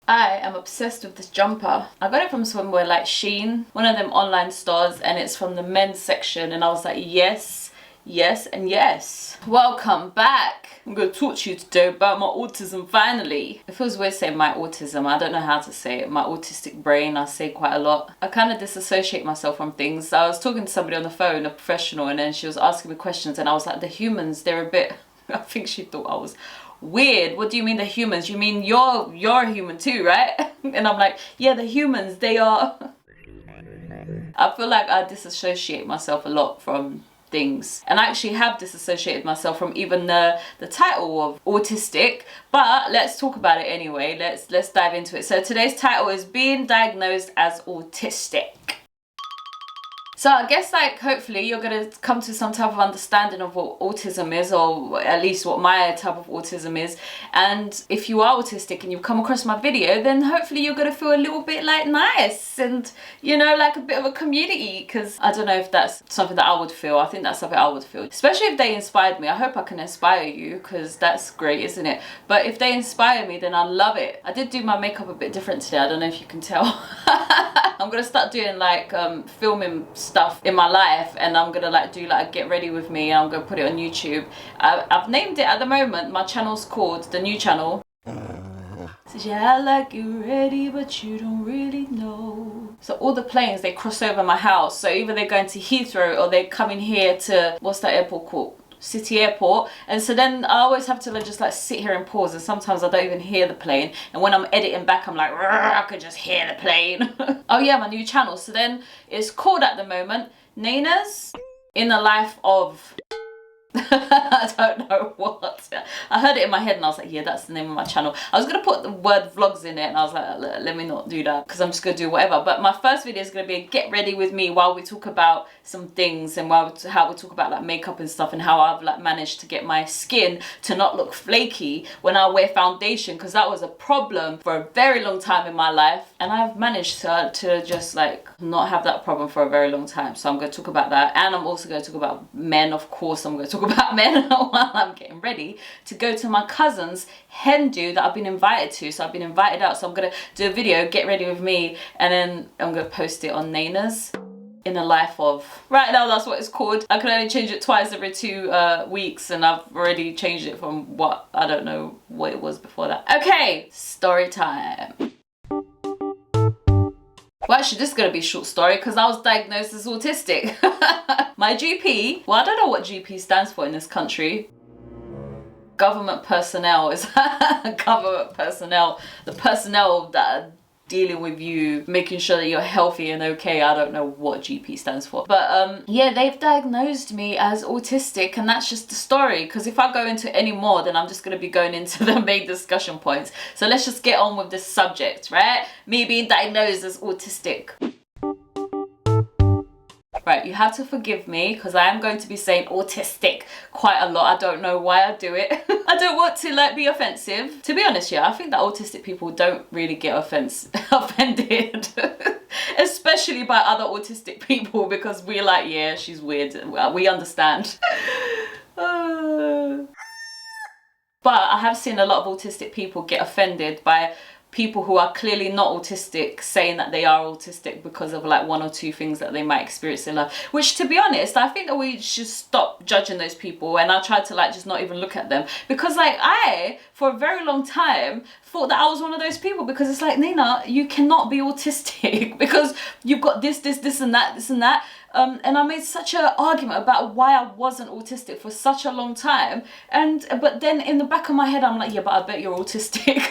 I am obsessed with this jumper. I got it from somewhere like Shein, one of them online stores, and it's from the men's section, and I was like, yes, yes, and yes. Welcome back. I'm going to talk to you today about my autism finally. It feels weird saying my autism. I don't know how to say it. My autistic brain, I say quite a lot. I kind of disassociate myself from things. I was talking to somebody on the phone, a professional, and then she was asking me questions, and I was like, the humans, they're a bit... I think she thought I was weird. What do you mean the humans? You mean you're a human too, right? And I'm like, yeah, the humans, they are. I feel like I disassociate myself a lot from things, and I actually have disassociated myself from even the title of autistic, but let's talk about it anyway. Let's dive into it. So today's title is being diagnosed as autistic. So I guess, like, hopefully you're going to come to some type of understanding of what autism is, or at least what my type of autism is. And if you are autistic and you've come across my video, then hopefully you're going to feel a little bit like nice and, you know, like a bit of a community, because I don't know if that's something that I would feel. I think that's something I would feel, especially if they inspired me. I hope I can inspire you, because that's great, isn't it? But if they inspire me, then I love it. I did do my makeup a bit different today. I don't know if you can tell. I'm going to start doing like filming stuff in my life, and I'm gonna like do like a get ready with me, and I'm gonna put it on YouTube. I've named it at the moment. My channel's called, the new channel, says, yeah, I like you ready, but you don't really know. So all the planes, they cross over my house. So either they're going to Heathrow or they're coming here to, what's that airport called? City Airport. And so then I always have to like just like sit here and pause, and sometimes I don't even hear the plane, and when I'm editing back I'm like, I could just hear the plane. Oh yeah, my new channel. So then it's called at the moment Nayna's Inner Life of I don't know what. I heard it in my head and I was like, yeah, that's the name of my channel. I was gonna put the word vlogs in it, and I was like, let me not do that, because I'm just gonna do whatever. But my first video is gonna be a get ready with me while we talk about some things, and how we talk about like makeup and stuff, and how I've like managed to get my skin to not look flaky when I wear foundation, because that was a problem for a very long time in my life, and I've managed to just like not have that problem for a very long time. So I'm going to talk about that, and I'm also going to talk about men. Of course I'm going to talk about men while I'm getting ready to go to my cousin's hen do that I've been invited to. So I've been invited out, so I'm going to do a video, get ready with me, and then I'm going to post it on Nayna's Inner Life of. Right now that's what it's called. I can only change it twice every 2 weeks, and I've already changed it from what, I don't know what it was before that. Okay, story time. Well, actually, this is going to be a short story because I was diagnosed as autistic. My GP, well, I don't know what GP stands for in this country. Government personnel is government personnel. The personnel that are dealing with you, making sure that you're healthy and okay. I don't know what GP stands for, but yeah, they've diagnosed me as autistic, and that's just the story, because if I go into any more, then I'm just going to be going into the main discussion points. So let's just get on with this subject, right? Me being diagnosed as autistic. Right, you have to forgive me because I am going to be saying autistic quite a lot. I don't know why I do it. I don't want to like be offensive. To be honest, yeah, I think that autistic people don't really get offended. Especially by other autistic people, because we're like, yeah, she's weird. We understand. But I have seen a lot of autistic people get offended by people who are clearly not autistic saying that they are autistic because of like 1 or 2 things that they might experience in life, which, to be honest, I think that we should stop judging those people, and I try to like just not even look at them, because like I for a very long time thought that I was one of those people, because it's like, Nayna, you cannot be autistic because you've got this and that. And I made such an argument about why I wasn't autistic for such a long time, but then in the back of my head I'm like, yeah, but I bet you're autistic.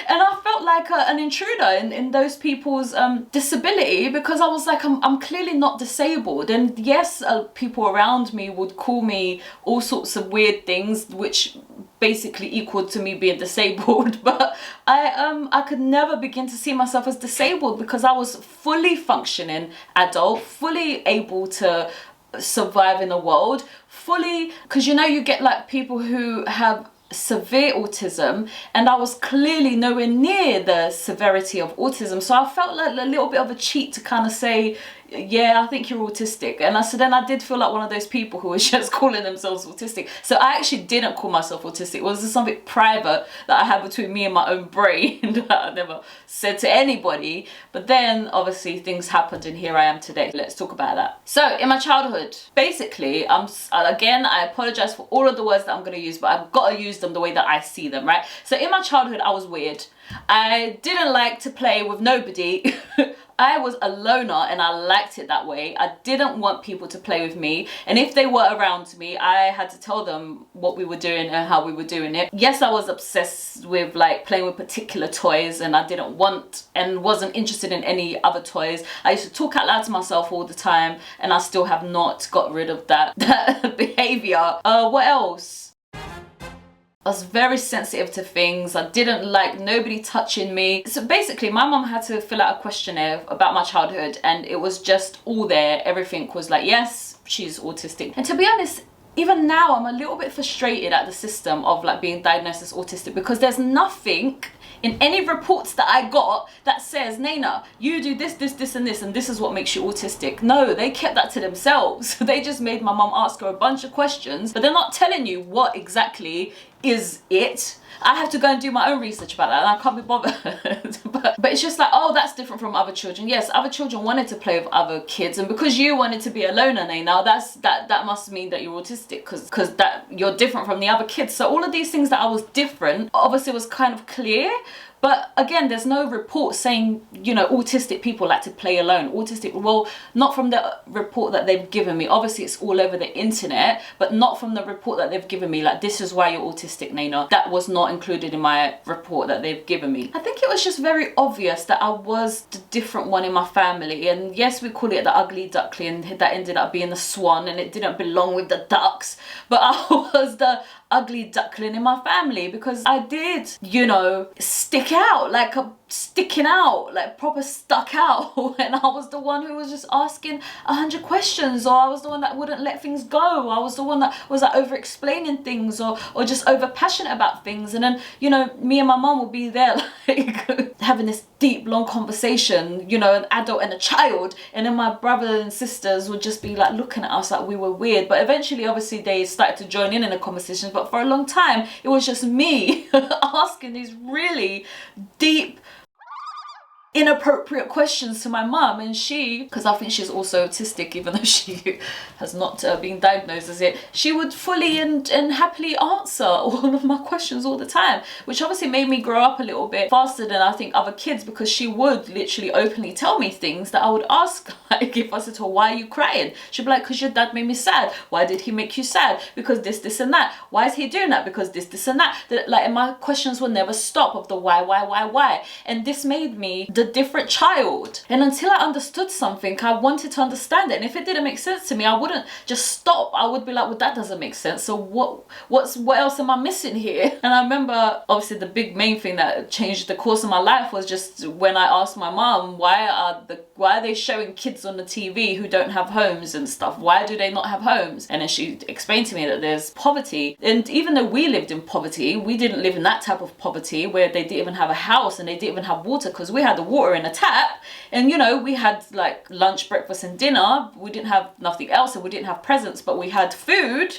And I felt like an intruder in those people's disability, because I was like, I'm clearly not disabled. And yes, people around me would call me all sorts of weird things, which basically equal to me being disabled, but I could never begin to see myself as disabled, because I was fully functioning adult, fully able to survive in the world, fully, because you know, you get like people who have severe autism, and I was clearly nowhere near the severity of autism. So I felt like a little bit of a cheat to kind of say, yeah, I think you're autistic. And so then I did feel like one of those people who was just calling themselves autistic. So I actually didn't call myself autistic. It was just something private that I had between me and my own brain that I never said to anybody. But then obviously things happened and here I am today. Let's talk about that. So in my childhood, basically, again, I apologize for all of the words that I'm going to use, but I've got to use them the way that I see them, right? So in my childhood, I was weird. I didn't like to play with nobody. I was a loner and I liked it that way. I didn't want people to play with me. And if they were around me, I had to tell them what we were doing and how we were doing it. Yes, I was obsessed with like playing with particular toys and I didn't want and wasn't interested in any other toys. I used to talk out loud to myself all the time and I still have not got rid of that behavior. What else? I was very sensitive to things. I didn't like nobody touching me. So basically, my mum had to fill out a questionnaire about my childhood and it was just all there. Everything was like, yes, she's autistic. And to be honest, even now, I'm a little bit frustrated at the system of like being diagnosed as autistic because there's nothing in any reports that I got that says, Nayna, you do this, this, this, and this is what makes you autistic. No, they kept that to themselves. They just made my mum ask her a bunch of questions, but they're not telling you what exactly is it. I have to go and do my own research about that and I can't be bothered. but it's just like, oh, that's different from other children. Yes, other children wanted to play with other kids and because you wanted to be a loner, Nayna, that must mean that you're autistic because that you're different from the other kids. So all of these things that I was different obviously was kind of clear. But again, there's no report saying, you know, autistic people like to play alone. Autistic, well, not from the report that they've given me. Obviously, it's all over the internet, but not from the report that they've given me. Like, this is why you're autistic, Nayna. That was not included in my report that they've given me. I think it was just very obvious that I was the different one in my family. And yes, we call it the ugly duckling. That ended up being the swan and it didn't belong with the ducks. But I was the ugly duckling in my family because I did, you know, stick out like sticking out, like proper stuck out. And I was the one who was just asking 100 questions, or I was the one that wouldn't let things go. I was the one that was like over explaining things or just over passionate about things. And then, you know, me and my mum would be there like having this deep long conversation, you know, an adult and a child, and then my brother and sisters would just be like looking at us like we were weird. But eventually obviously they started to join in the conversations, but for a long time it was just me asking these really deep inappropriate questions to my mum, and she, because I think she's also autistic even though she has not been diagnosed as it, she would fully and happily answer all of my questions all the time, which obviously made me grow up a little bit faster than I think other kids, because she would literally openly tell me things that I would ask, like if I said to her, why are you crying? She'd be like, because your dad made me sad. Why did he make you sad? Because this and that. Why is he doing that? Because this and that. Like, and my questions would never stop of the why, and this made me the different child. And until I understood something, I wanted to understand it, and if it didn't make sense to me, I wouldn't just stop. I would be like, well, that doesn't make sense, so what else am I missing here? And I remember obviously the big main thing that changed the course of my life was just when I asked my mom, why are they showing kids on the TV who don't have homes and stuff? Why do they not have homes? And then she explained to me that there's poverty, and even though we lived in poverty, we didn't live in that type of poverty where they didn't even have a house and they didn't even have water, because we had the water in a tap, and you know, we had like lunch, breakfast and dinner. We didn't have nothing else, and we didn't have presents, but we had food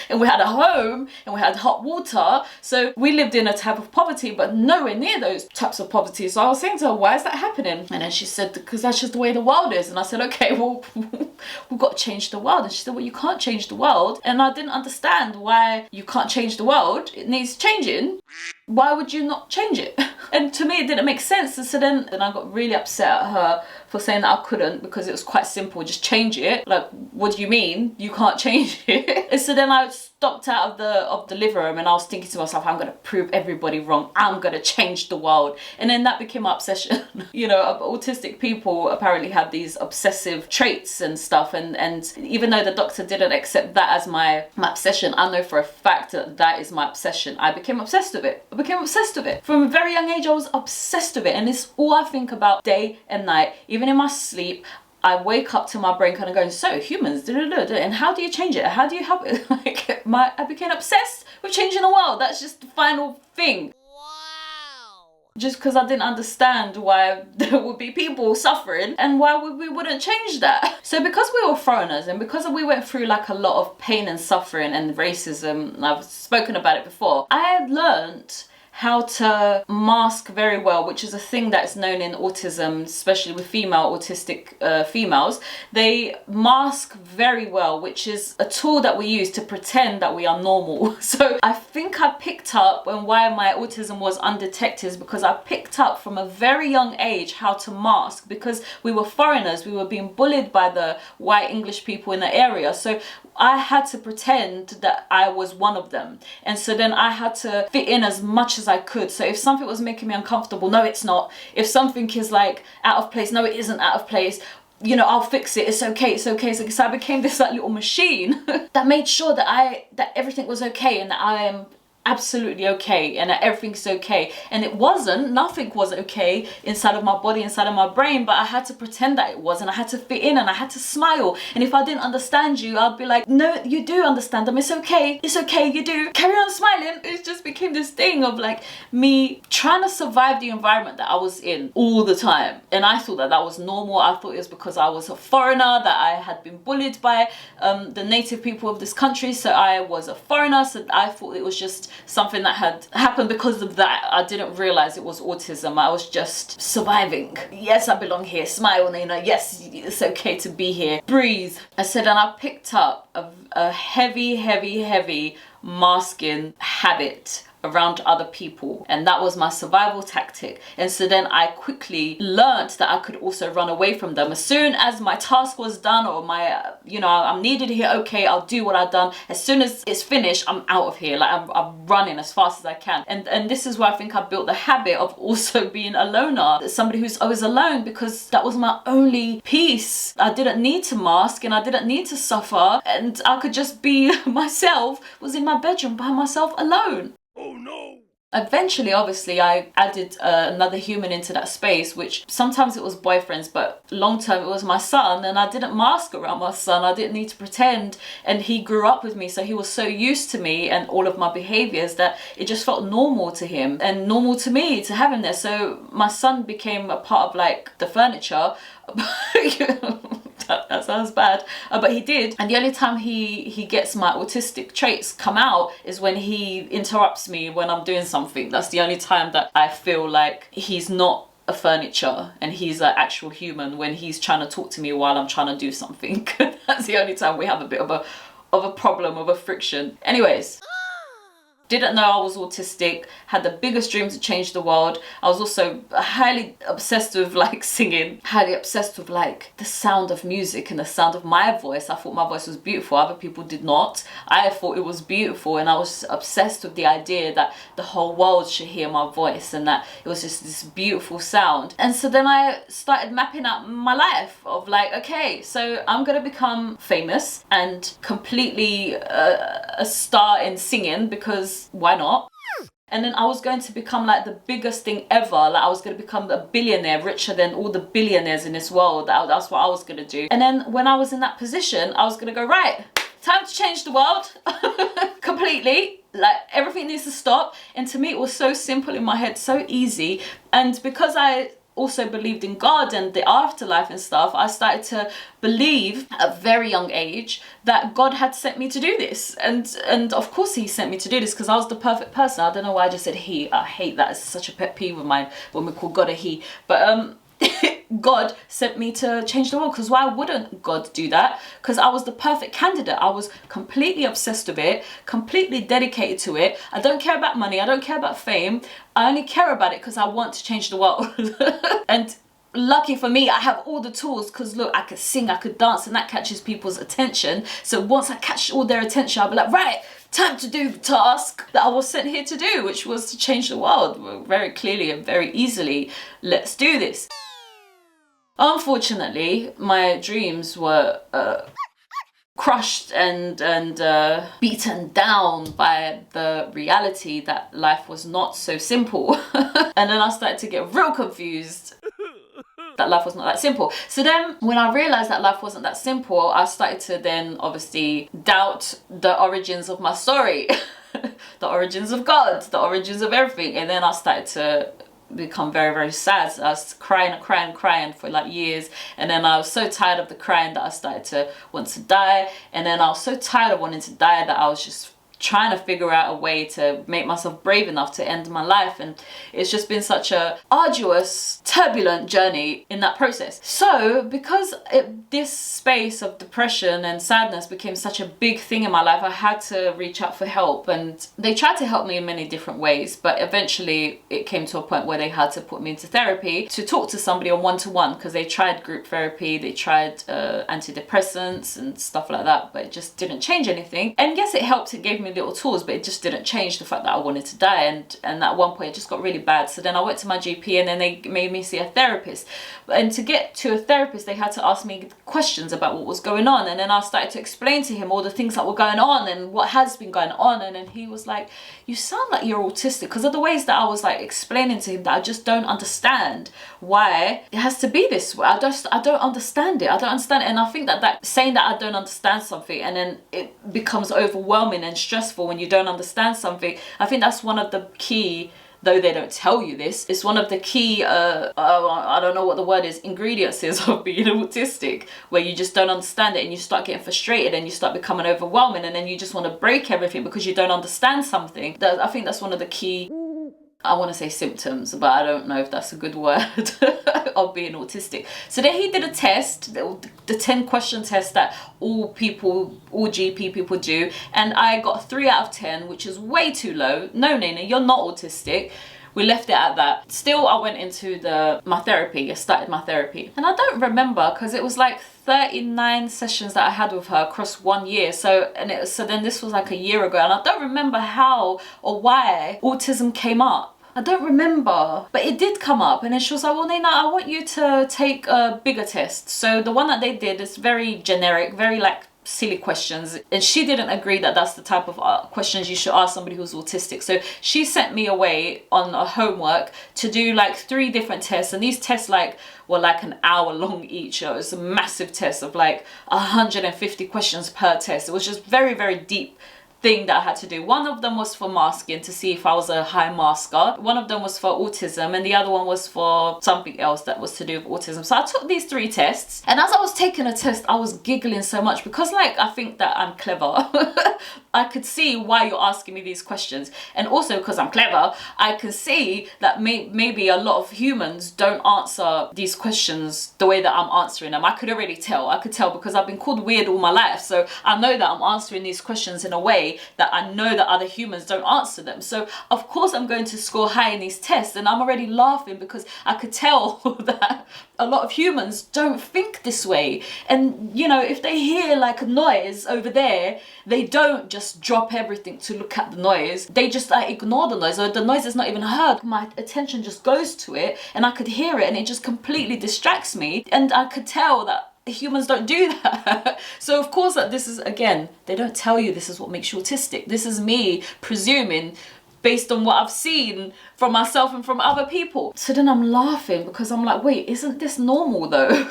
and we had a home and we had hot water. So we lived in a type of poverty, but nowhere near those types of poverty. So I was saying to her, why is that happening? And then she said, because that's just the way the world is. And I said, okay, well, we've got to change the world. And she said, well, you can't change the world. And I didn't understand why you can't change the world. It needs changing. Why would you not change it? And to me, it didn't make sense. And so then I got really upset at her for saying that I couldn't, because it was quite simple, just change it. Like, what do you mean you can't change it? And so then I stopped out of the living room and I was thinking to myself, I'm going to prove everybody wrong. I'm going to change the world. And then that became my obsession. You know, autistic people apparently have these obsessive traits and stuff. And even though the doctor didn't accept that as my obsession, I know for a fact that that is my obsession. I became obsessed with it. From a very young age, I was obsessed with it. And it's all I think about day and night. Even in my sleep, I wake up to my brain kind of going, so humans, and how do you change it? How do you help it? Like, I became obsessed with changing the world. That's just the final thing. just because I didn't understand why there would be people suffering and why we wouldn't change that. So because we were foreigners and because we went through like a lot of pain and suffering and racism, and I've spoken about it before, I had learned how to mask very well, which is a thing that's known in autism, especially with autistic females. They mask very well, which is a tool that we use to pretend that we are normal. So I think I picked up, and why my autism was undetected is because I picked up from a very young age how to mask, because we were foreigners, we were being bullied by the white English people in the area. So I had to pretend that I was one of them. And so then I had to fit in as much as I could. So if something was making me uncomfortable, no, it's not. If something is like out of place, no, it isn't out of place. You know, I'll fix it. It's okay. It's okay. So I became this like little machine that made sure that everything was okay and that I am absolutely okay and that everything's okay. And it wasn't. Nothing was okay inside of my body, inside of my brain, but I had to pretend that it was, and I had to fit in, and I had to smile. And if I didn't understand you, I'd be like, no, you do understand them. It's okay. It's okay. You do. Carry on smiling. It just became this thing of like me trying to survive the environment that I was in all the time. And I thought that was normal. I thought it was because I was a foreigner, that I had been bullied by the native people of this country. So I was a foreigner. So I thought it was just something that had happened because of that. I didn't realize it was autism. I was just surviving. Yes, I belong here. Smile, Nayna. Yes, it's okay to be here. Breathe. I said, and I picked up a heavy masking habit around other people, and that was my survival tactic. And so then I quickly learned that I could also run away from them. As soon as my task was done, or my I'm needed here, okay, I'll do what I've done. As soon as it's finished, I'm out of here. Like I'm running as fast as I can. And this is where I think I built the habit of also being a loner, somebody who's always alone, because that was my only peace. I didn't need to mask and I didn't need to suffer, and I could just be myself. Was in my bedroom by myself alone. Oh no! Eventually, obviously, I added another human into that space, which sometimes it was boyfriends, but long term it was my son, and I didn't mask around my son. I didn't need to pretend, and he grew up with me, so he was so used to me and all of my behaviors that it just felt normal to him and normal to me to have him there. So my son became a part of like the furniture. That sounds bad, but he did. And the only time he gets my autistic traits come out is when he interrupts me when I'm doing something. That's the only time that I feel like he's not a furniture and he's an actual human, when he's trying to talk to me while I'm trying to do something. That's the only time we have a bit of a problem, of a friction. Anyways, didn't know I was autistic, had the biggest dream to change the world. I was also highly obsessed with like singing, highly obsessed with like the sound of music and the sound of my voice. I thought my voice was beautiful. Other people did not. I thought it was beautiful, and I was obsessed with the idea that the whole world should hear my voice and that it was just this beautiful sound. And so then I started mapping out my life of like, okay, so I'm gonna become famous and completely a star in singing, because why not? And then I was going to become like the biggest thing ever. Like I was going to become a billionaire, richer than all the billionaires in this world. That's what I was going to do. And then when I was in that position, I was going to go, right, time to change the world completely. Like everything needs to stop. And to me, it was so simple in my head, so easy. And because I also believed in God and the afterlife and stuff, I started to believe at a very young age that God had sent me to do this. And of course he sent me to do this because I was the perfect person. I don't know why I just said he. I hate that. It's such a pet peeve of mine when we call God a he. But God sent me to change the world, because why wouldn't God do that? Because I was the perfect candidate. I was completely obsessed with it, completely dedicated to it. I don't care about money. I don't care about fame. I only care about it because I want to change the world. And lucky for me, I have all the tools, because look, I could sing, I could dance, and that catches people's attention. So once I catch all their attention, I'll be like, right, time to do the task that I was sent here to do, which was to change the world very clearly and very easily. Let's do this. Unfortunately, my dreams were crushed and beaten down by the reality that life was not so simple. And then I started to get real confused that life was not that simple. So then when I realized that life wasn't that simple, I started to then obviously doubt the origins of my story. The origins of God, the origins of everything. And then I started to become very, very sad. So I was crying for like years, and then I was so tired of the crying that I started to want to die, and then I was so tired of wanting to die that I was just trying to figure out a way to make myself brave enough to end my life. And it's just been such a arduous, turbulent journey in that process. So because this space of depression and sadness became such a big thing in my life, I had to reach out for help, and they tried to help me in many different ways, but eventually it came to a point where they had to put me into therapy to talk to somebody on one-to-one, because they tried group therapy, they tried antidepressants and stuff like that, but it just didn't change anything. And yes, it helped, it gave me little tools, but it just didn't change the fact that I wanted to die. And at one point it just got really bad. So then I went to my GP, and then they made me see a therapist. And to get to a therapist, they had to ask me questions about what was going on, and then I started to explain to him all the things that were going on and what has been going on. And then he was like, you sound like you're autistic, because of the ways that I was like explaining to him that I just don't understand why it has to be this way. I don't understand it. I don't understand it. And I think that saying that I don't understand something, and then it becomes overwhelming and stressful when you don't understand something, I think that's one of the key, though they don't tell you this, it's one of the key I don't know what the word is, ingredients is of being autistic, where you just don't understand it and you start getting frustrated and you start becoming overwhelming, and then you just want to break everything because you don't understand something. I think that's one of the key, I want to say symptoms, but I don't know if that's a good word, of being autistic. So then he did a test, the 10 question test that all GP people do, and I got 3 out of 10, which is way too low. No, Nayna, you're not autistic. We left it at that. Still, I went into my therapy. I started my therapy, and I don't remember, because it was like 39 sessions that I had with her across 1 year. So then this was like a year ago, and I don't remember how or why autism came up. I don't remember, but it did come up. And then she was like, well, Nayna, I want you to take a bigger test. So the one that they did is very generic, very like silly questions, and she didn't agree that that's the type of questions you should ask somebody who's autistic. So she sent me away on a homework to do like 3 different tests, and these tests were like an hour long each. It was a massive test of like 150 questions per test. It was just very, very deep thing that I had to do. One of them was for masking, to see if I was a high masker. One of them was for autism, and the other one was for something else that was to do with autism. So I took these 3 tests, and as I was taking a test, I was giggling so much, because like I think that I'm clever. I could see why you're asking me these questions, and also because I'm clever, I can see that maybe a lot of humans don't answer these questions the way that I'm answering them. I could already tell. I could tell because I've been called weird all my life, so I know that I'm answering these questions in a way that I know that other humans don't answer them. So of course I'm going to score high in these tests, and I'm already laughing because I could tell that a lot of humans don't think this way. And you know, if they hear like a noise over there, they don't just drop everything to look at the noise. They just ignore the noise, or the noise is not even heard. My attention just goes to it, and I could hear it, and it just completely distracts me. And I could tell that humans don't do that. So of course that this is, again, they don't tell you this is what makes you autistic. This is me presuming based on what I've seen from myself and from other people. So then I'm laughing because I'm like, wait, isn't this normal though?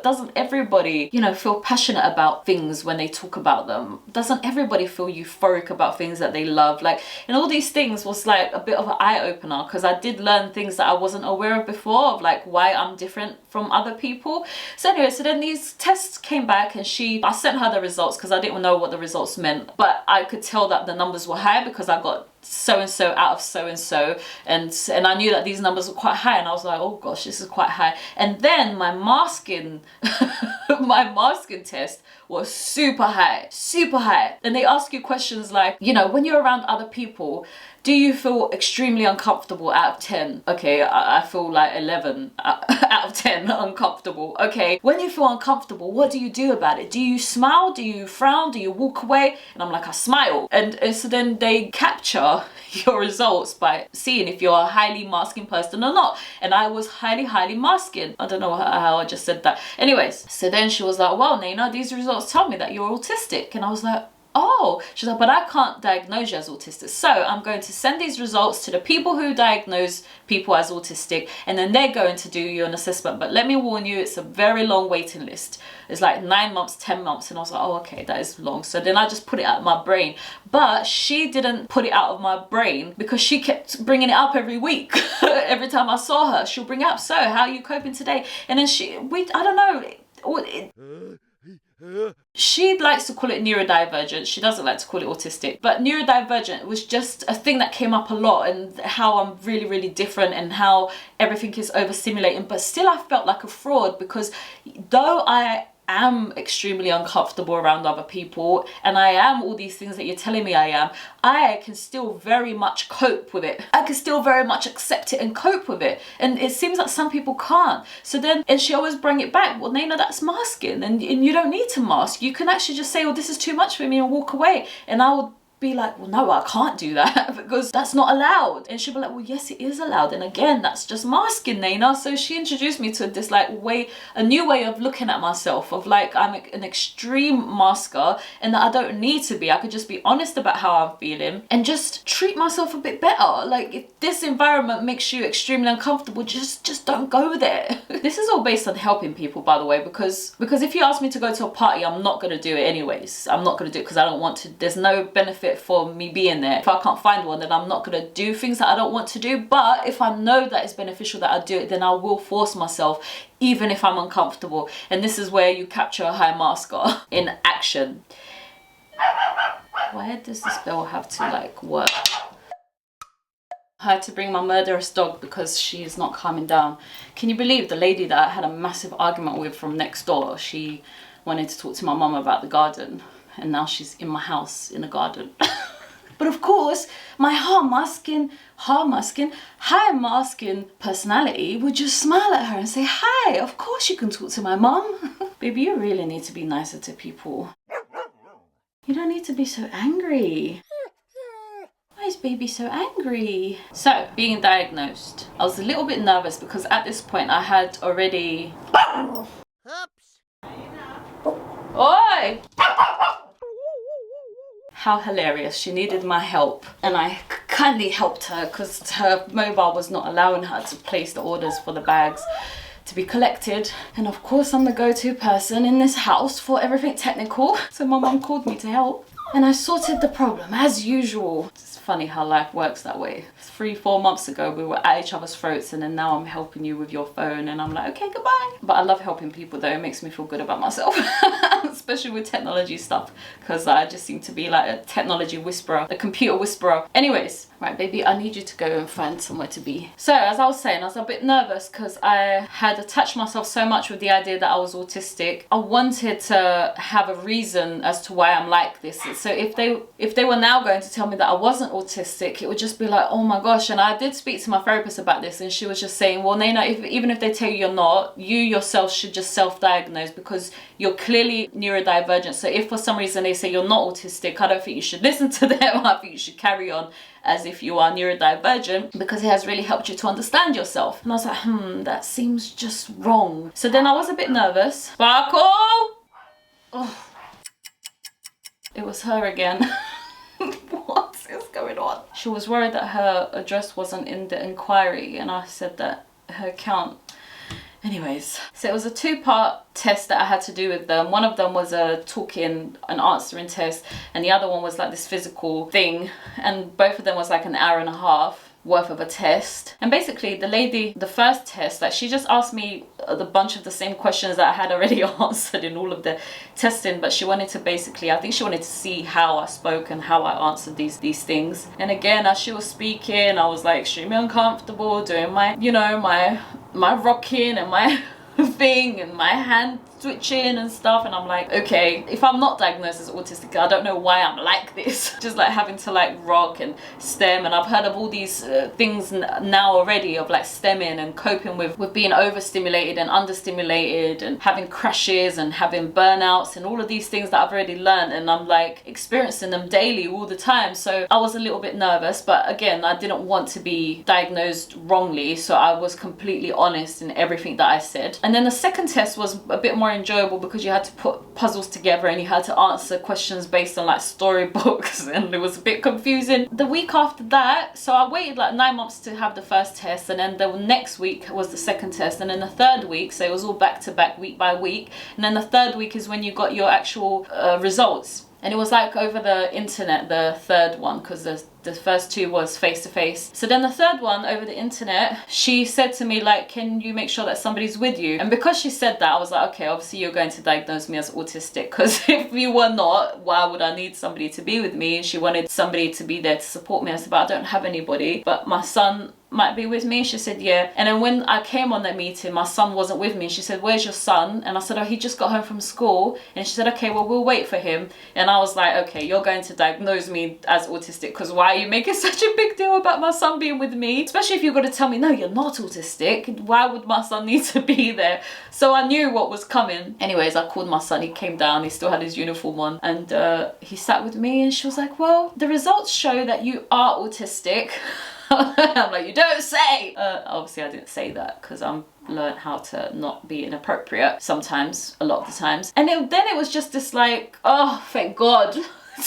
Doesn't everybody, you know, feel passionate about things when they talk about them? Doesn't everybody feel euphoric about things that they love? Like, and all these things was like a bit of an eye-opener, because I did learn things that I wasn't aware of before, of like why I'm different from other people. So anyway, so then these tests came back, and I sent her the results because I didn't know what the results meant, but I could tell that the numbers were high because I got so-and-so out of so-and-so, and I knew that these numbers were quite high, and I was like, oh gosh, this is quite high. And then my masking my masking test was super high, and they ask you questions like, you know, when you're around other people, do you feel extremely uncomfortable out of 10? Okay, I feel like 11 out of 10 uncomfortable. Okay, when you feel uncomfortable, what do you do about it? Do you smile? Do you frown? Do you walk away? And I'm like, I smile. And so then they capture your results by seeing if you're a highly masking person or not. And I was highly masking. I don't know how I just said that. Anyways, so then she was like, well, Nayna, these results tell me that you're autistic. And I was like, oh, she's like, but I can't diagnose you as autistic. So I'm going to send these results to the people who diagnose people as autistic, and then they're going to do you an assessment. But let me warn you, it's a very long waiting list. It's like 9 months, 10 months. And I was like, oh, okay, that is long. So then I just put it out of my brain. But she didn't put it out of my brain because she kept bringing it up every week. Every time I saw her, she'll bring it up. So how are you coping today? And then I don't know. She likes to call it neurodivergent. She doesn't like to call it autistic. But neurodivergent was just a thing that came up a lot, and how I'm really, really different and how everything is overstimulating. But still I felt like a fraud, because though I am extremely uncomfortable around other people and I am all these things that you're telling me I can still very much cope with it. I can still very much accept it and cope with it, and it seems like some people can't. So then, and she always bring it back, well, Nayna, that's masking, and you don't need to mask. You can actually just say, oh, this is too much for me, and walk away. And I would be like, well, no, I can't do that because that's not allowed. And she'll be like, well, yes, it is allowed. And again, that's just masking, Nayna. So she introduced me to this like a new way of looking at myself, of like, I'm an extreme masker, and that I don't need to be. I could just be honest about how I'm feeling and just treat myself a bit better. Like, if this environment makes you extremely uncomfortable, just don't go there. This is all based on helping people, by the way, because if you ask me to go to a party, I'm not going to do it anyways. I'm not going to do it because I don't want to. There's no benefit for me being there. If I can't find one, then I'm not going to do things that I don't want to do. But if I know that it's beneficial that I do it, then I will force myself, even if I'm uncomfortable. And this is where you capture a high masker in action. Why does this bell have to like work? I had to bring my murderous dog because she is not calming down. Can you believe the lady that I had a massive argument with from next door? She wanted to talk to my mum about the garden, and now she's in my house in the garden. But of course, my high masking personality would just smile at her and say, hi, of course you can talk to my mum. Baby, you really need to be nicer to people. You don't need to be so angry. Why is baby so angry? So, being diagnosed. I was a little bit nervous because at this point I had already... Oops. Oi! How hilarious. She needed my help and I kindly helped her because her mobile was not allowing her to place the orders for the bags to be collected. And of course I'm the go-to person in this house for everything technical. So my mum called me to help and I sorted the problem as usual. It's funny how life works that way. 3-4 months ago we were at each other's throats, and then now I'm helping you with your phone and I'm like, okay, goodbye. But I love helping people though. It makes me feel good about myself. Especially with technology stuff, because I just seem to be like a technology whisperer, a computer whisperer. Anyways, right baby, I need you to go and find somewhere to be. So as I was saying, I was a bit nervous because I had attached myself so much with the idea that I was autistic. I wanted to have a reason as to why I'm like this. So if they were now going to tell me that I wasn't autistic, it would just be like, oh my gosh. And I did speak to my therapist about this, and she was just saying, well, Nayna, even if they tell you you're not, you yourself should just self-diagnose because you're clearly neurodivergent. So if for some reason they say you're not autistic, I don't think you should listen to them. I think you should carry on as if you are neurodivergent, because it has really helped you to understand yourself. And I was like, that seems just wrong. So then I was a bit nervous. Sparkle! Oh. It was her again. What is going on? She was worried that her address wasn't in the inquiry, and I said that her account. Anyways, so it was a 2-part test that I had to do with them. One of them was a talking and answering test, and the other one was like this physical thing, and both of them was like an hour and a half worth of a test. And basically the lady, the first test, like she just asked me a bunch of the same questions that I had already answered in all of the testing, but she wanted to basically, I think she wanted to see how I spoke and how I answered these things. And again, as she was speaking, I was like extremely uncomfortable doing my, you know, my rocking and my thing and my hand switching and stuff, and I'm like, okay, if I'm not diagnosed as autistic, I don't know why I'm like this. Just like having to like rock and stem, and I've heard of all these things now already of like stemming and coping with being overstimulated and understimulated and having crashes and having burnouts and all of these things that I've already learned, and I'm like experiencing them daily all the time. So I was a little bit nervous, but again, I didn't want to be diagnosed wrongly, so I was completely honest in everything that I said. And then the second test was a bit more more enjoyable because you had to put puzzles together and you had to answer questions based on like storybooks and it was a bit confusing. The week after that, so I waited like 9 months to have the first test, and then the next week was the second test, and then the third week, so it was all back to back, week by week, and then the third week is when you got your actual results. And it was like over the internet, the third one, because the first two was face to face. So then the third one over the internet, she said to me like, can you make sure that somebody's with you? And because she said that, I was like, okay, obviously you're going to diagnose me as autistic, because if you were not, why would I need somebody to be with me? And she wanted somebody to be there to support me. I said, but I don't have anybody, but my son might be with me. She said, yeah. And then when I came on that meeting, my son wasn't with me. She said, where's your son? And I said, oh, he just got home from school. And she said, okay, well, we'll wait for him. And I was like, okay, you're going to diagnose me as autistic, because why are you making such a big deal about my son being with me? Especially if you're going to tell me, no, you're not autistic. Why would my son need to be there? So I knew what was coming. Anyways, I called my son. He came down. He still had his uniform on. And he sat with me and she was like, well, the results show that you are autistic. I'm like, you don't say. Obviously I didn't say that because I'm learned how to not be inappropriate sometimes, a lot of the times. And then it was just this like, oh, thank God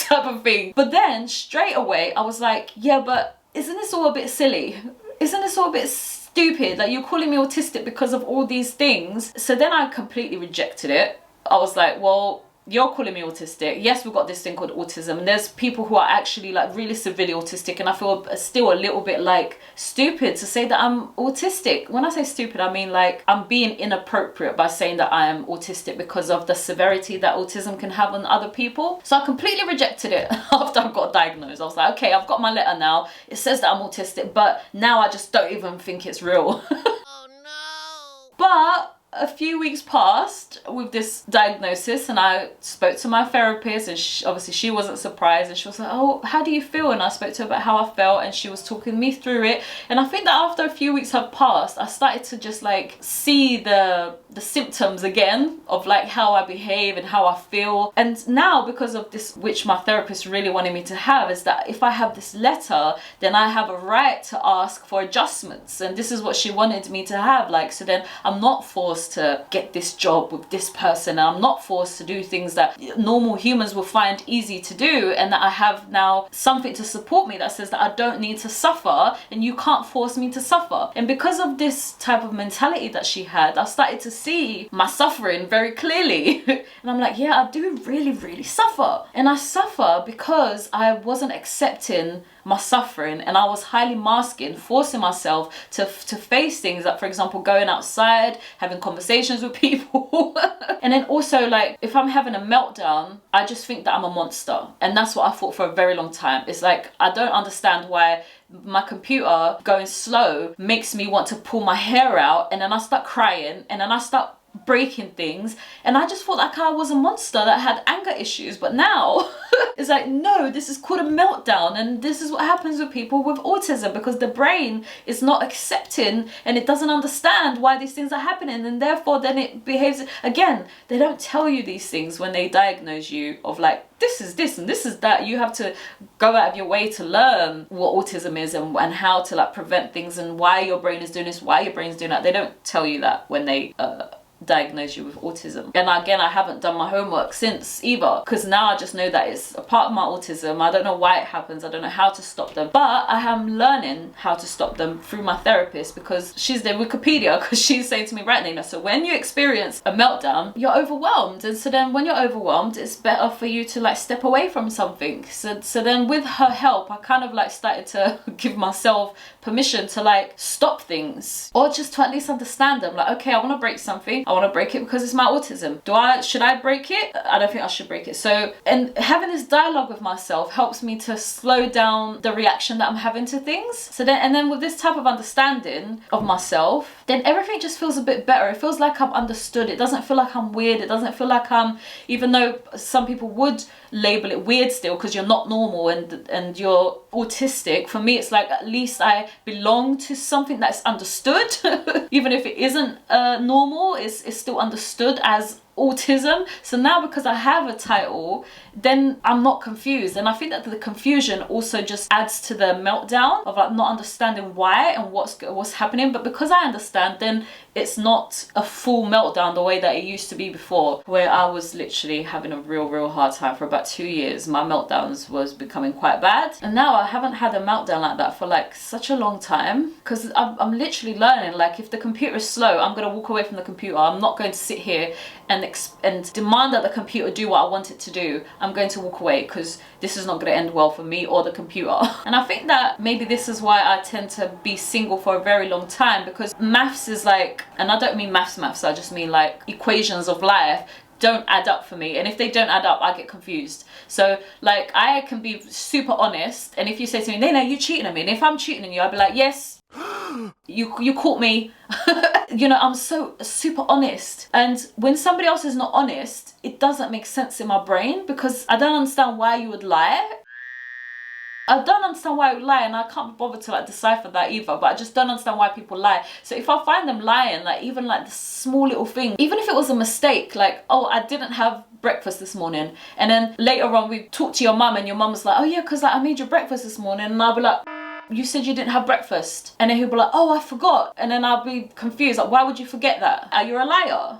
type of thing. But then straight away I was like, yeah, but isn't this all a bit silly? Isn't this all a bit stupid? Like, you're calling me autistic because of all these things. So then I completely rejected it. I was like, well, you're calling me autistic. Yes, we've got this thing called autism, and there's people who are actually like really severely autistic, and I feel still a little bit like stupid to say that I'm autistic. When I say stupid, I mean like I'm being inappropriate by saying that I am autistic because of the severity that autism can have on other people. So I completely rejected it after I got diagnosed. I was like, okay, I've got my letter now. It says that I'm autistic, but now I just don't even think it's real. Oh no. But a few weeks passed with this diagnosis, and I spoke to my therapist, and obviously she wasn't surprised, and she was like, oh, how do you feel? And I spoke to her about how I felt, and she was talking me through it. And I think that after a few weeks have passed, I started to just like see the symptoms again of like how I behave and how I feel. And now, because of this, which my therapist really wanted me to have, is that if I have this letter, then I have a right to ask for adjustments. And this is what she wanted me to have, like, so then I'm not forced to get this job with this person, and I'm not forced to do things that normal humans will find easy to do, and that I have now something to support me that says that I don't need to suffer and you can't force me to suffer. And because of this type of mentality that she had, I started to see my suffering very clearly. And I'm like, yeah, I do really suffer. And I suffer because I wasn't accepting my suffering, and I was highly masking, forcing myself to face things like, for example, going outside, having conversations with people. And then also, like, if I'm having a meltdown, I just think that I'm a monster. And that's what I thought for a very long time. It's like, I don't understand why my computer going slow makes me want to pull my hair out, and then I start crying, and then I start breaking things, and I just thought like I was a monster that had anger issues. But now it's like, no, this is called a meltdown, and this is what happens with people with autism, because the brain is not accepting and it doesn't understand why these things are happening, and therefore then it behaves. Again, they don't tell you these things when they diagnose you of like, this is this and this is that. You have to go out of your way to learn what autism is and how to like prevent things, and why your brain is doing this, why your brain's doing that. They don't tell you that when they diagnose you with autism. And again, I haven't done my homework since either, because now I just know that it's a part of my autism. I don't know why it happens, I don't know how to stop them, but I am learning how to stop them through my therapist, because she's the Wikipedia, because she's saying to me, right, Nayna, so when you experience a meltdown, you're overwhelmed, and so then when you're overwhelmed, it's better for you to like step away from something. So then with her help, I kind of like started to give myself permission to like stop things, or just to at least understand them. Like, okay, I want to break something, I want to break it because it's my autism. Should I break it? I don't think I should break it. So, and having this dialogue with myself helps me to slow down the reaction that I'm having to things. So then, and then with this type of understanding of myself, then everything just feels a bit better. It feels like I'm understood. It doesn't feel like I'm weird. It doesn't feel like I'm, even though some people would label it weird still because you're not normal and you're autistic. For me, it's like, at least I belong to something that's understood. Even if it isn't normal, it's still understood as autism. So now because I have a title, then I'm not confused. And I think that the confusion also just adds to the meltdown of like not understanding why and what's happening. But because I understand, then it's not a full meltdown the way that it used to be before, where I was literally having a real hard time for about 2 years. My meltdowns was becoming quite bad, and now I haven't had a meltdown like that for like such a long time, because I'm literally learning, like, if the computer is slow, I'm going to walk away from the computer. I'm not going to sit here and demand that the computer do what I want it to do. I'm going to walk away, because this is not going to end well for me or the computer. And I think that maybe this is why I tend to be single for a very long time, because maths is like, and I don't mean maths, I just mean like equations of life don't add up for me, and if they don't add up, I get confused. So like, I can be super honest, and if you say to me, Nayna, you cheating on me, and if I'm cheating on you, I'll be like, yes, you caught me. You know, I'm so super honest, and when somebody else is not honest, it doesn't make sense in my brain, because I don't understand why you would lie. I don't understand why I would lie, and I can't be bothered to like decipher that either, but I just don't understand why people lie. So if I find them lying, like even like the small little thing, even if it was a mistake, like, oh, I didn't have breakfast this morning, and then later on we talked to your mum and your mum was like, oh yeah, because like I made you breakfast this morning, and I'll be like, you said you didn't have breakfast, and then he'll be like, oh, I forgot, and then I'll be confused, like, why would you forget that? You're a liar.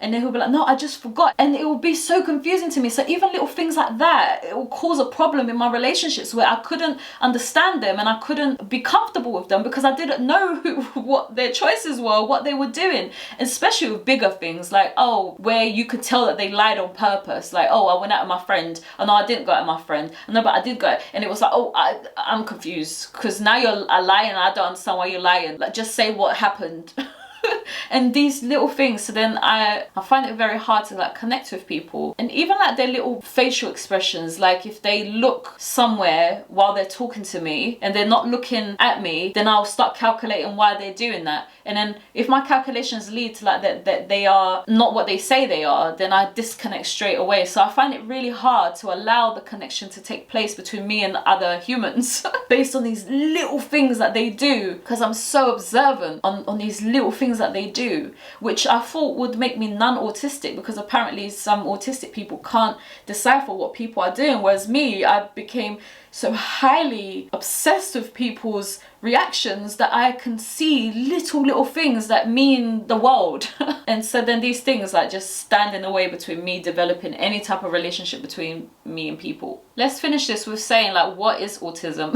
And then he'll be like, no, I just forgot. And it will be so confusing to me. So even little things like that, it will cause a problem in my relationships where I couldn't understand them and I couldn't be comfortable with them, because I didn't know what their choices were, what they were doing. Especially with bigger things like, oh, where you could tell that they lied on purpose. Like, oh, I went out with my friend. Oh, no, I didn't go out with my friend. No, but I did go. And it was like, oh, I'm confused, because now you're lying and I don't understand why you're lying. Like, just say what happened. And these little things, so then I find it very hard to like connect with people. And even like their little facial expressions, like if they look somewhere while they're talking to me and they're not looking at me, then I'll start calculating why they're doing that. And then if my calculations lead to like that they are not what they say they are, then I disconnect straight away. So I find it really hard to allow the connection to take place between me and other humans based on these little things that they do, because I'm so observant on these little things that they do, which I thought would make me non-autistic, because apparently some autistic people can't decipher what people are doing, whereas me, I became so highly obsessed with people's reactions that I can see little things that mean the world. And so then these things like just stand in the way between me developing any type of relationship between me and people. Let's finish this with saying, like, what is autism?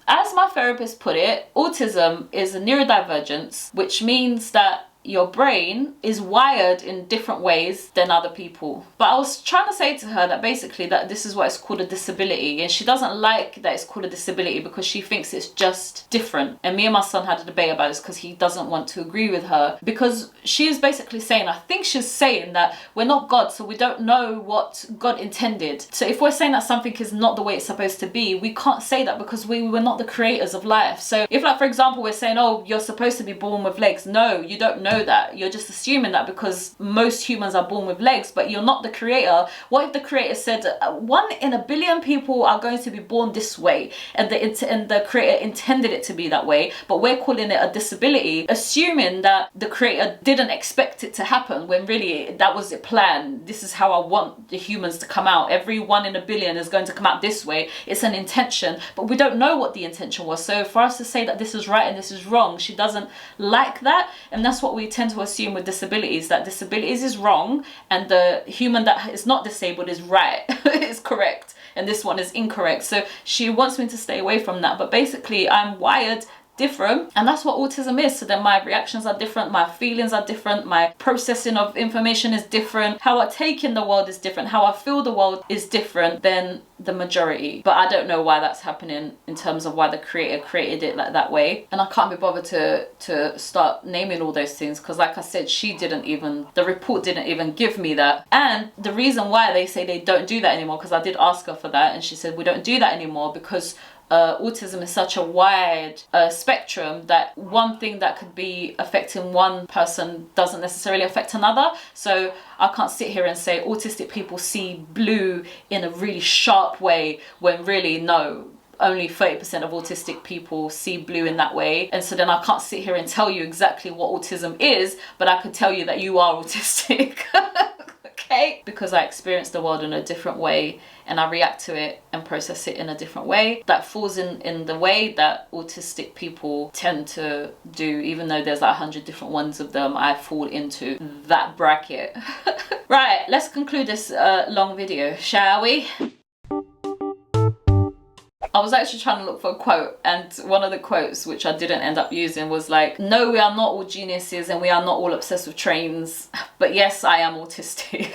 As my therapist put it, autism is a neurodivergence, which means that your brain is wired in different ways than other people. But I was trying to say to her that basically that this is what is called a disability, and she doesn't like that it's called a disability because she thinks it's just different. And me and my son had a debate about this because he doesn't want to agree with her, because she is basically saying, I think she's saying that we're not God, so we don't know what God intended. So if we're saying that something is not the way it's supposed to be, we can't say that because we were not the creators of life. So if, like, for example, we're saying, oh, you're supposed to be born with legs. No, you don't know that. You're just assuming that because most humans are born with legs, but you're not the creator. What if the creator said 1 in a billion people are going to be born this way, and the creator intended it to be that way, but we're calling it a disability, assuming that the creator didn't expect it to happen, when really that was the plan. This is how I want the humans to come out. Every 1 in a billion is going to come out this way. It's an intention, but we don't know what the intention was. So for us to say that this is right and this is wrong, she doesn't like that. And that's what we tend to assume with disabilities, that disabilities is wrong and the human that is not disabled is right, is correct, and this one is incorrect. So she wants me to stay away from that, but basically I'm wired different, and that's what autism is. So then my reactions are different, my feelings are different, my processing of information is different, how I take in the world is different, how I feel the world is different than the majority. But I don't know why that's happening in terms of why the creator created it like that way, and I can't be bothered to start naming all those things, because like I said, the report didn't even give me that. And the reason why they say they don't do that anymore, because I did ask her for that, and she said we don't do that anymore because autism is such a wide spectrum that one thing that could be affecting one person doesn't necessarily affect another. So I can't sit here and say autistic people see blue in a really sharp way, when really no, only 30% of autistic people see blue in that way. And so then I can't sit here and tell you exactly what autism is, but I could tell you that you are autistic. okay? Because I experience the world in a different way and I react to it and process it in a different way that falls in the way that autistic people tend to do. Even though there's like 100 different ones of them, I fall into that bracket. Right, let's conclude this long video, shall we? I was actually trying to look for a quote, and one of the quotes, which I didn't end up using, was like, no, we are not all geniuses and we are not all obsessed with trains, but yes, I am autistic.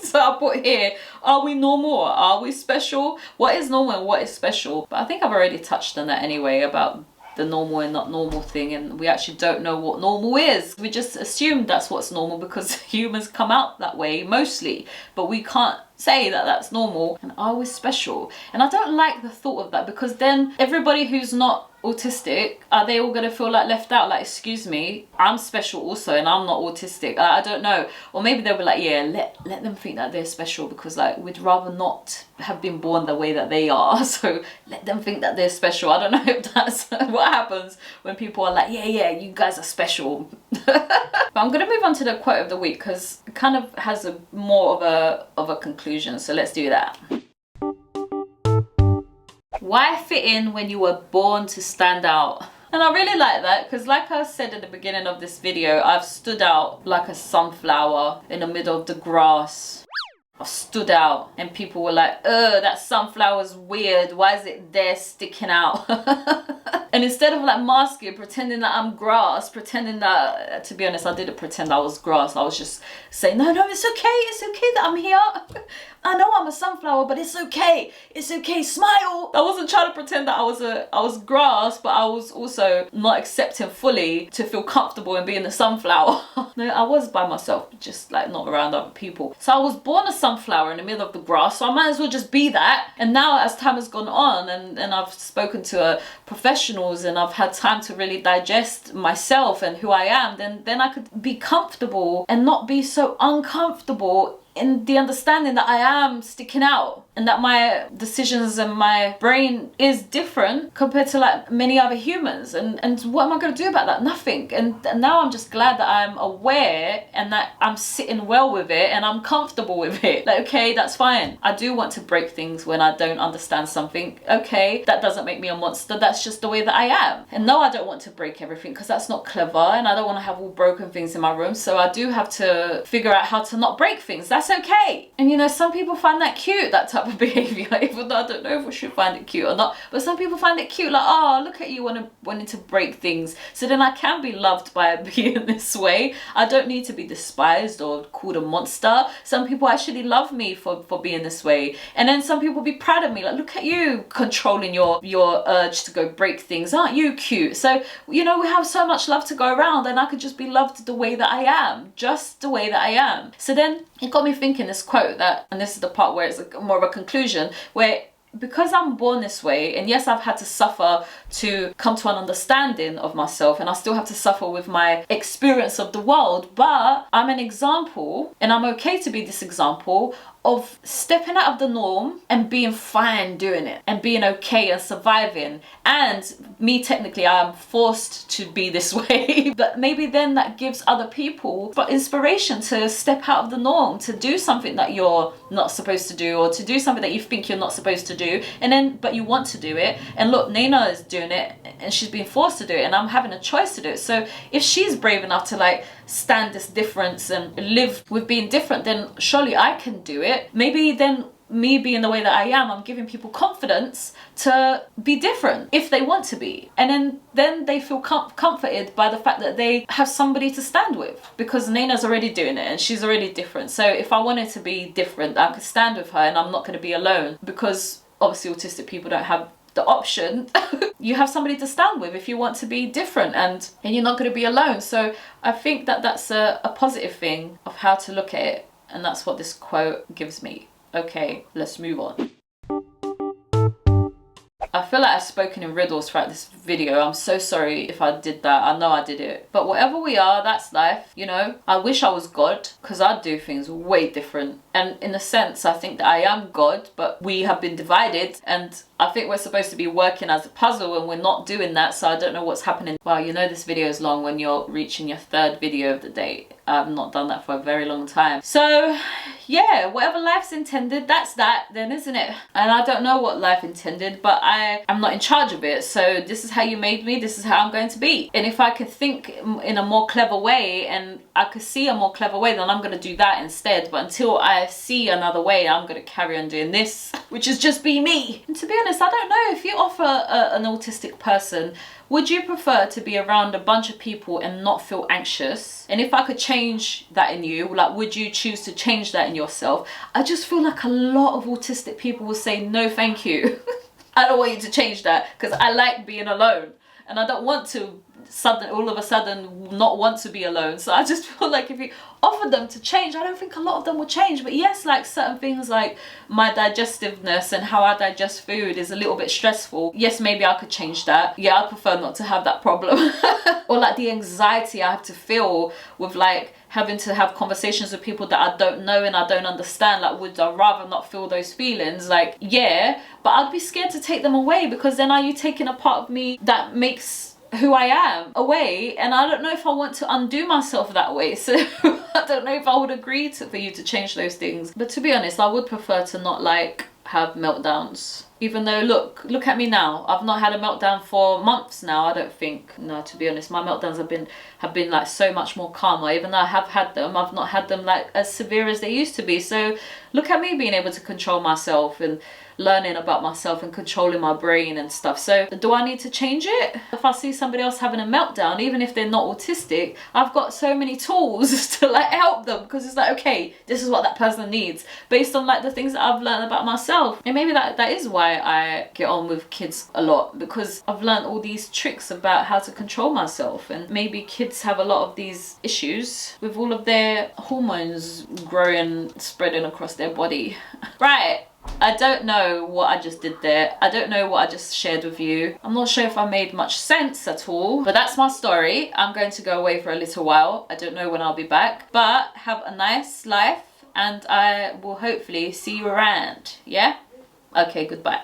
So I put here, are we normal or are we special? What is normal and what is special? But I think I've already touched on that anyway, about the normal and not normal thing, and we actually don't know what normal is. We just assume that's what's normal because humans come out that way mostly, but we can't say that that's normal. And are we special? And I don't like the thought of that, because then everybody who's not autistic, are they all gonna feel like left out? Like, excuse me, I'm special also and I'm not autistic. I don't know. Or maybe they'll be like, yeah, let them think that they're special, because like we'd rather not have been born the way that they are, so let them think that they're special. I don't know if that's what happens when people are like, yeah, you guys are special. But I'm gonna move on to the quote of the week, because it kind of has a more of a conclusion, so let's do that. Why fit in when you were born to stand out? And I really like that, because like I said at the beginning of this video, I've stood out like a sunflower in the middle of the grass. I stood out and people were like, ugh, that sunflower's weird, why is it there sticking out? And instead of like masking, pretending that I'm grass, pretending that, to be honest, I didn't pretend I was grass. I was just saying, no, it's okay that I'm here. I know I'm a sunflower, but it's okay, smile. I wasn't trying to pretend that I was grass, but I was also not accepting fully to feel comfortable in being a sunflower. No, I was by myself, just like not around other people. So I was born a sunflower in the middle of the grass, so I might as well just be that. And now as time has gone on and I've spoken to professionals and I've had time to really digest myself and who I am, then I could be comfortable and not be so uncomfortable in the understanding that I am sticking out and that my decisions and my brain is different compared to like many other humans. And what am I going to do about that? Nothing. And now I'm just glad that I'm aware and that I'm sitting well with it and I'm comfortable with it. Like, okay, that's fine. I do want to break things when I don't understand something. Okay, that doesn't make me a monster. That's just the way that I am. And no, I don't want to break everything, because that's not clever, and I don't want to have all broken things in my room. So I do have to figure out how to not break things. That's okay. And you know, some people find that cute, that type of behavior, even though I don't know if we should find it cute or not, but some people find it cute, like, oh, look at you wanting to break things. So then I can be loved by being this way. I don't need to be despised or called a monster. Some people actually love me for being this way, and then some people be proud of me, like, look at you controlling your urge to go break things, aren't you cute? So you know, we have so much love to go around, and I could just be loved the way that I am, just the way that I am. So then it got me thinking this quote that, and this is the part where it's more of a conclusion, where because I'm born this way, and yes, I've had to suffer to come to an understanding of myself, and I still have to suffer with my experience of the world, but I'm an example, and I'm okay to be this example of stepping out of the norm and being fine doing it and being okay and surviving. And me, technically, I am forced to be this way, but maybe then that gives other people inspiration to step out of the norm, to do something that you're not supposed to do, or to do something that you think you're not supposed to do, and then but you want to do it. And look, Nayna is doing it and she's being forced to do it, and I'm having a choice to do it. So if she's brave enough to like stand this difference and live with being different, then surely I can do it. Maybe then me being the way that I am, I'm giving people confidence to be different if they want to be, and then they feel comforted by the fact that they have somebody to stand with, because Nayna's already doing it and she's already different. So if I wanted to be different, I could stand with her and I'm not going to be alone, because obviously autistic people don't have the option. You have somebody to stand with if you want to be different, and you're not going to be alone. So I think that that's a positive thing of how to look at it, and that's what this quote gives me. Okay, let's move on. I feel like I've spoken in riddles throughout this video. I'm so sorry if I did that. I know I did it. But whatever we are, that's life, you know. I wish I was God, because I'd do things way different. And in a sense, I think that I am God, but we have been divided, and I think we're supposed to be working as a puzzle and we're not doing that, so I don't know what's happening. Wow, you know this video is long when you're reaching your 3rd video of the day. I've not done that for a very long time. So yeah, whatever life's intended, that's that then, isn't it? And I don't know what life intended, but I'm not in charge of it. So this is how you made me, this is how I'm going to be. And if I could think in a more clever way and I could see a more clever way, then I'm going to do that instead. But until I see another way, I'm going to carry on doing this, which is just be me. And to be honest, I don't know, if you offer an autistic person, would you prefer to be around a bunch of people and not feel anxious? And if I could change that in you, like, would you choose to change that in yourself? I just feel like a lot of autistic people will say, no, thank you. I don't want you to change that because I like being alone. And I don't want to all of a sudden not want to be alone. So I just feel like if you offer them to change, I don't think a lot of them will change. But yes, like certain things like my digestiveness and how I digest food is a little bit stressful. Yes, maybe I could change that. Yeah, I prefer not to have that problem. Or like the anxiety I have to feel with like having to have conversations with people that I don't know and I don't understand. Like, would I rather not feel those feelings? Like, yeah, but I'd be scared to take them away, because then are you taking a part of me that makes who I am away, and I don't know if I want to undo myself that way. So I don't know if I would agree for you to change those things. But to be honest, I would prefer to not like have meltdowns. Even though look at me now, I've not had a meltdown for months now, I don't think. No, to be honest, my meltdowns have been like so much more calmer. Even though I have had them, I've not had them like as severe as they used to be. So look at me being able to control myself and learning about myself and controlling my brain and stuff. So do I need to change it? If I see somebody else having a meltdown, even if they're not autistic, I've got so many tools to like help them, because it's like, okay, this is what that person needs based on like the things that I've learned about myself. And maybe that is why I get on with kids a lot, because I've learned all these tricks about how to control myself. And maybe kids have a lot of these issues with all of their hormones growing, spreading across their body. Right. I don't know what I just did there. I don't know what I just shared with you. I'm not sure if I made much sense at all, but that's my story. I'm going to go away for a little while. I don't know when I'll be back, but have a nice life and I will hopefully see you around. Yeah? Okay, goodbye.